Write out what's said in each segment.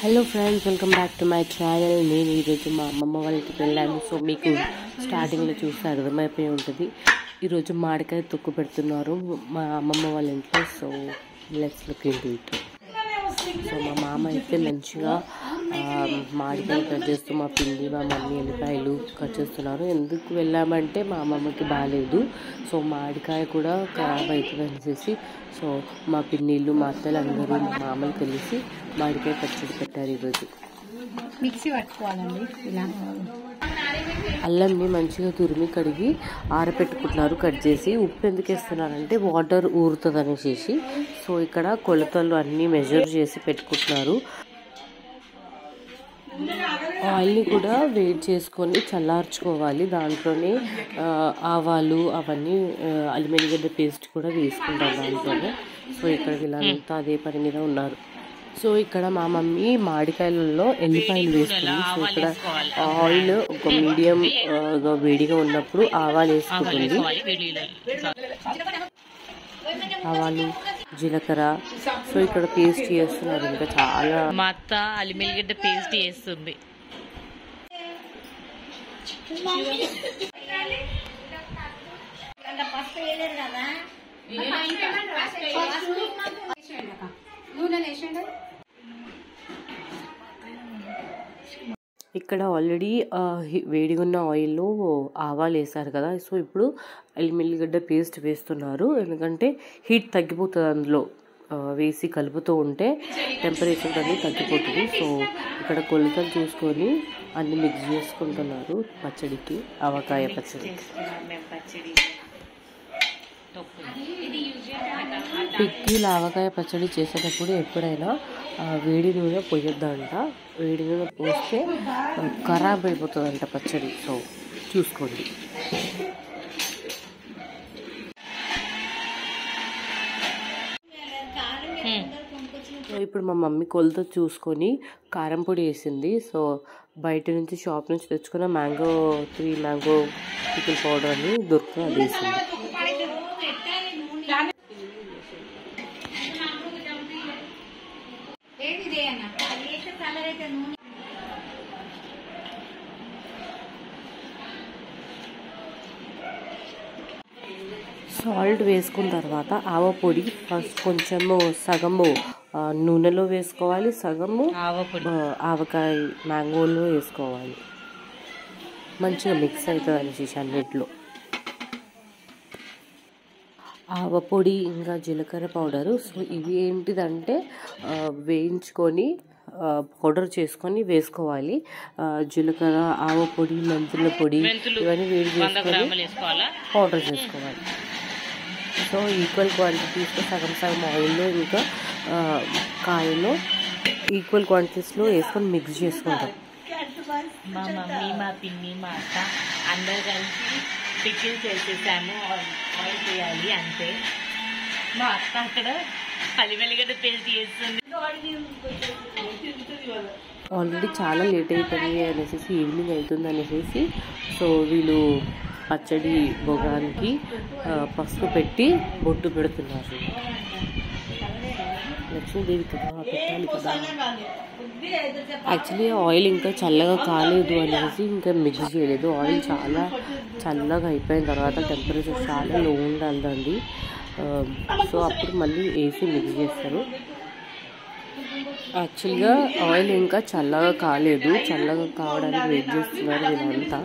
Hello friends, welcome back to my channel. నేను ఈరోజు మా అమ్మమ్మ వాళ్ళ ఇంటికి వెళ్ళాను. సో మీకు స్టార్టింగ్లో చూస్తే అర్థమైపోయి ఉంటుంది. ఈరోజు మామిడికాయ తొక్కు పెడుతున్నారు మా అమ్మమ్మ వాళ్ళ ఇంట్లో. So let's look into it. So మా మామ అయితే మంచిగా మామిడికాయ కట్ చేస్తూ మా పిండి మా మమ్మీ ఎల్లిపాయలు కట్ చేస్తున్నారు. ఎందుకు వెళ్ళామంటే మా అమ్మమ్మకి బాగాలేదు. సో మామిడికాయ కూడా ఖరాబ్ అవుతుంది అనేసి సో మా పిన్నిళ్ళు మా అత్తలు అందరూ మా మామలు కలిసి మామిడికాయ పచ్చడి పెట్టారు. ఈరోజు మిక్సీ పట్టుకోవాలండి. ఇలా అల్లంని మంచిగా తురిమి కడిగి ఆరబెట్టుకుంటున్నారు కట్ చేసి. ఉప్పు ఎందుకు వేస్తున్నారంటే వాటర్ ఊరుతుంది అనేసి. సో ఇక్కడ కొలతలు అన్నీ మెజర్ చేసి పెట్టుకుంటున్నారు. ఆయిల్ని కూడా వేడి చేసుకొని చల్లార్చుకోవాలి. దాంట్లోనే ఆవాలు అవన్నీ అల్లిమిరగడ్డ పేస్ట్ కూడా వేసుకుంటారు దాంట్లోనే. సో ఇక్కడ వీళ్ళంతా అదే పని మీద ఉన్నారు. సో ఇక్కడ మా మమ్మీ మామిడికాయలలో ఎల్లిపాయలు వేస్తుంది. సో ఇక్కడ ఆయిల్ ఒక మీడియం వేడిగా ఉన్నప్పుడు ఆవాలు వేసుకుంటుంది. ఆవాలు, జీలకర్ర. సో ఇక్కడ పేస్ట్ చేస్తున్నారు. ఇంకా చాలా మా అత్త అల్లిమిరగడ్డ పేస్ట్ చేస్తుంది. ఇక్కడ ఆల్రెడీ వేడిగా ఉన్న ఆయిల్లో ఆవాలు వేసారు కదా. సో ఇప్పుడు అల్లిమిరగడ్డ పేస్ట్ వేస్తున్నారు. ఎందుకంటే హీట్ తగ్గిపోతుంది అందులో వేసి కలుపుతూ ఉంటే టెంపరేచర్ అనేది తగ్గిపోతుంది. సో ఇక్కడ కొలతలు చూసుకొని అన్ని మిక్స్ చేసుకుంటున్నారు పచ్చడికి, ఆవకాయ పచ్చడి. పిక్కిలు ఆవకాయ పచ్చడి చేసేటప్పుడు ఎప్పుడైనా వేడి నూనె పోయొద్దంట. వేడి నూనె పోస్తే ఖరాబ్ అయిపోతుందంట పచ్చడి. సో చూసుకోండి. ఇప్పుడు మా మమ్మీ కొలత చూసుకొని కారం పొడి వేసింది. సో బయట నుంచి షాప్ నుంచి తెచ్చుకున్న మ్యాంగో 3 మ్యాంగో పికిల్ పౌడర్ అని దొరుకుతుంది, అది వేసింది. సాల్ట్ వేసుకున్న తర్వాత ఆవ పొడి ఫస్ట్ కొంచెము సగము నూనెలో వేసుకోవాలి, సగము ఆవకాయ మ్యాంగోలో వేసుకోవాలి. మంచిగా మిక్స్ అవుతుంది అనేసి అన్నిట్లో. ఆవ పొడి ఇంకా జీలకర్ర పౌడరు. సో ఇవి ఏంటిదంటే వేయించుకొని పౌడర్ చేసుకొని వేసుకోవాలి. జీలకర్ర, ఆవ పొడి, మెంతుల పొడి ఇవన్నీ వేడి చేసుకొని పౌడర్ చేసుకోవాలి. సో ఈక్వల్ క్వాంటిటీస్లో సగం సగం ఆయిల్లో ఇంకా కాయలో ఈక్వల్ క్వాంటిటీస్లో వేసుకొని మిక్స్ చేసుకుంటాం. మా మమ్మీ, మా పిన్ని, మా అత్త అందరు కలిసి పికిల్ చేసేసాము. ఆయిల్ చేయాలి అంతే. మా అత్త అక్కడ అల్లిమిరగడ్డ పేస్ట్ చేస్తుంది. ఆల్రెడీ చాలా లేట్ అయిపోయింది అనేసి, ఈవినింగ్ అవుతుంది అనేసి సో వీళ్ళు పచ్చడి బొగానికి పసుపు పెట్టి బొట్టు పెడుతున్నారు. లక్ష్మీదేవి కదా, పెట్టాలి కదా. యాక్చువల్లీ ఆయిల్ ఇంకా చల్లగా కాలేదు అనేసి ఇంకా మిక్స్ చేయలేదు. ఆయిల్ చాలా చల్లగా అయిపోయిన తర్వాత టెంపరేచర్ చాలా లో ఉండాలండి. సో అప్పుడు మళ్ళీ వేసి మిక్స్ చేస్తారు. యాక్చువల్గా ఆయిల్ ఇంకా చల్లగా కాలేదు, చల్లగా కావడానికి వెయిట్ చేస్తున్నారు వీళ్ళంతా.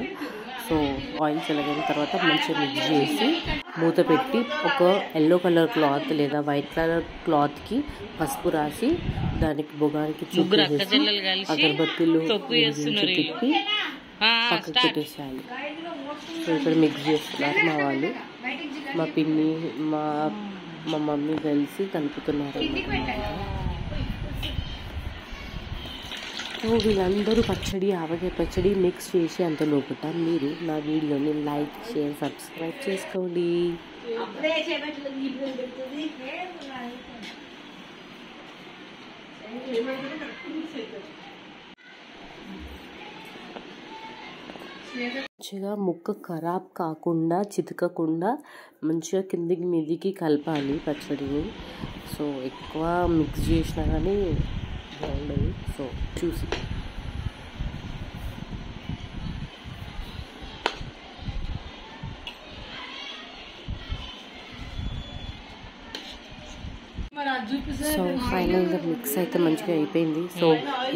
సో ఆయిల్ చల్లగైన తర్వాత మంచిగా మిక్స్ చేసి మూత పెట్టి ఒక ఎల్లో కలర్ క్లాత్ లేదా వైట్ కలర్ క్లాత్కి పసుపు రాసి దానికి బొగానికి అగరబత్తిలు తిప్పి పక్కకు పెట్టేసేయాలి. సో ఇక్కడ మిక్స్ చేస్తున్నారు మా వాళ్ళు. మా పిన్ని మా మమ్మీ కలిసి కలుపుతున్నారు. సో వీళ్ళందరూ పచ్చడి, ఆవకాయ పచ్చడి మిక్స్ చేసి అంత లోపల మీరు నా వీడియోని లైక్, షేర్, సబ్స్క్రైబ్ చేసుకోండి. మంచిగా ముక్క ఖరాబ్ కాకుండా చితకకుండా మంచిగా కిందికి మీదికి కలపాలి పచ్చడిని. సో ఎక్కువ మిక్స్ చేసినా కానీ బాగుండదు. సో చూసి సో ఫైనల్గా మిక్స్ అయితే మంచిగా అయిపోయింది. సో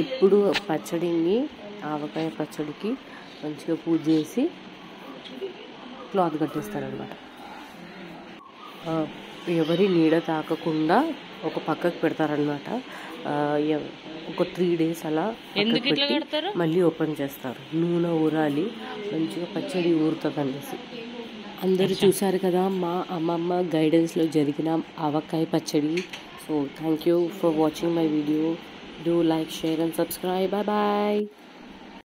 ఇప్పుడు పచ్చడిని, ఆవకాయ పచ్చడికి మంచిగా పూజ చేసి క్లాత్ కట్టేస్తారనమాట. ఎవరి నీడ తాకకుండా ఒక పక్కకు పెడతారనమాట. ఒక 3 days అలా ఎందుకు ఇట్లా కడతారు? మళ్ళీ ఓపెన్ చేస్తారు. నూనె ఊరాలి, మంచిగా పచ్చడి ఊరుతుంది అనేసి. అందరూ చూసారు కదా మా అమ్మమ్మ గైడెన్స్లో జరిగిన ఆవకాయ పచ్చడి. So thank you for watching my video. Do like, share and subscribe. Bye bye.